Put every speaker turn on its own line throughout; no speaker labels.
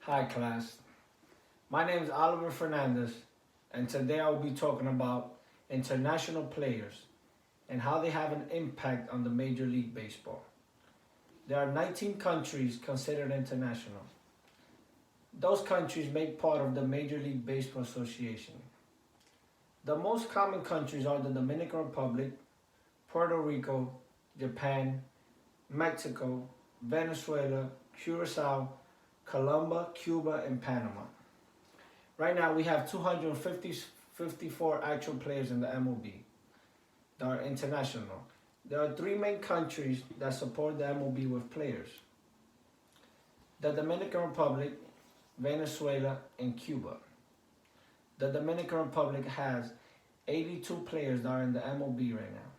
Hi class, my name is Oliver Fernandez and today I will be talking about international players and how they have an impact on the Major League Baseball. There are 19 countries considered international. Those countries make part of the Major League Baseball Association. The most common countries are the Dominican Republic, Puerto Rico, Japan, Mexico, Venezuela, Curacao, Colombia, Cuba, and Panama. Right now, we have 254 actual players in the MLB that are international. There are three main countries that support the MLB with players: the Dominican Republic, Venezuela, and Cuba. The Dominican Republic has 82 players that are in the MLB right now.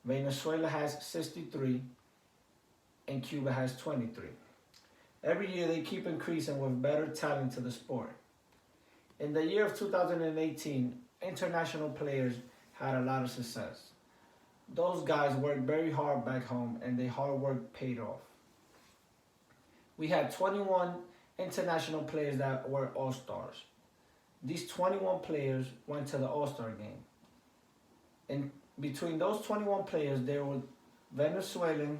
Venezuela has 63, and Cuba has 23. Every year they keep increasing with better talent to the sport. In the year of 2018, international players had a lot of success. Those guys worked very hard back home and their hard work paid off. We had 21 international players that were all-stars. These 21 players went to the All-Star game. And between those 21 players, there were Venezuelan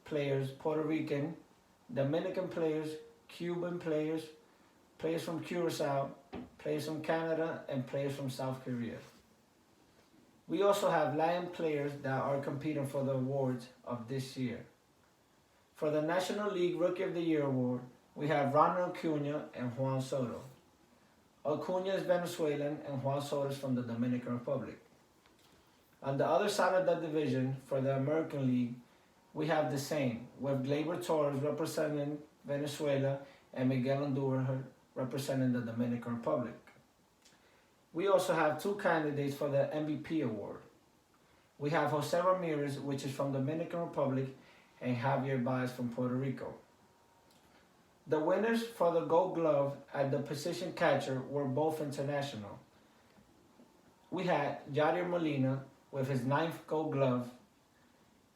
players, Puerto Rican, Dominican players, Cuban players, players from Curacao, players from Canada, and players from South Korea. We also have Latin players that are competing for the awards of this year. For the National League Rookie of the Year award, we have Ronald Acuna and Juan Soto. Acuna is Venezuelan and Juan Soto is from the Dominican Republic. On the other side of the division, for the American League, we have the same, with Gleyber Torres representing Venezuela and Miguel Andujar representing the Dominican Republic. We also have two candidates for the MVP award. We have Jose Ramirez, which is from the Dominican Republic, and Javier Baez from Puerto Rico. The winners for the Gold Glove at the position catcher were both international. We had Yadier Molina with his 9th Gold Glove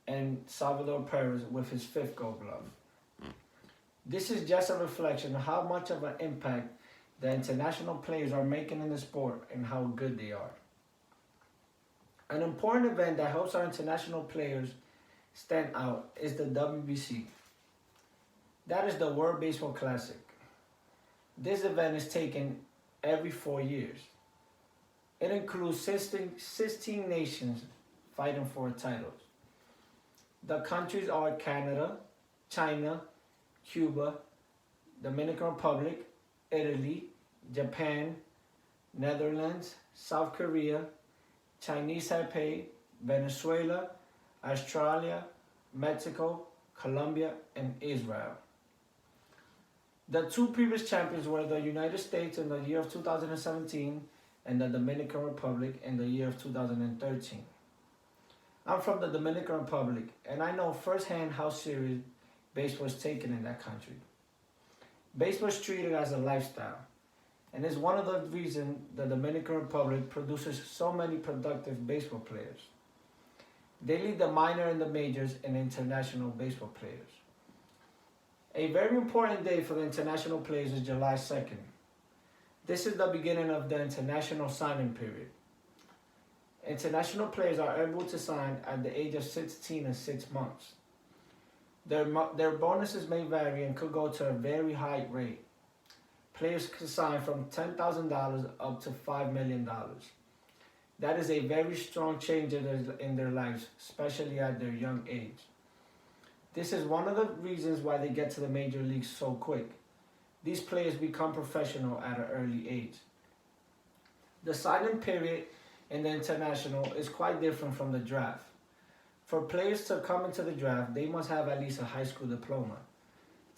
and Salvador Perez with his 5th Gold Glove. This is just a reflection of how much of an impact the international players are making in the sport and how good they are. An important event that helps our international players stand out is the WBC. That is the World Baseball Classic. This event is taken every 4 years. It includes 16 nations fighting for titles. The countries are Canada, China, Cuba, Dominican Republic, Italy, Japan, Netherlands, South Korea, Chinese Taipei, Venezuela, Australia, Mexico, Colombia, and Israel. The two previous champions were the United States in the year of 2017 and the Dominican Republic in the year of 2013. I'm from the Dominican Republic, and I know firsthand how serious baseball is taken in that country. Baseball is treated as a lifestyle, and is one of the reasons the Dominican Republic produces so many productive baseball players. They lead the minor and the majors and international baseball players. A very important day for the international players is July 2nd. This is the beginning of the international signing period. International players are able to sign at the age of 16 and 6 months. Their bonuses may vary and could go to a very high rate. Players can sign from $10,000 up to $5 million. That is a very strong change in their lives, especially at their young age. This is one of the reasons why they get to the major leagues so quick. These players become professional at an early age. The signing period in the international is quite different from the draft. For players to come into the draft, they must have at least a high school diploma.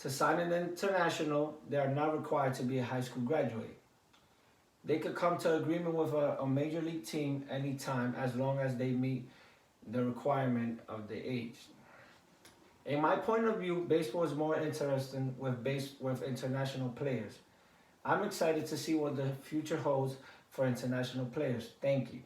To sign an international, they are not required to be a high school graduate. They could come to agreement with a major league team anytime as long as they meet the requirement of the age. In my point of view, baseball is more interesting with international players. I'm excited to see what the future holds for international players. Thank you.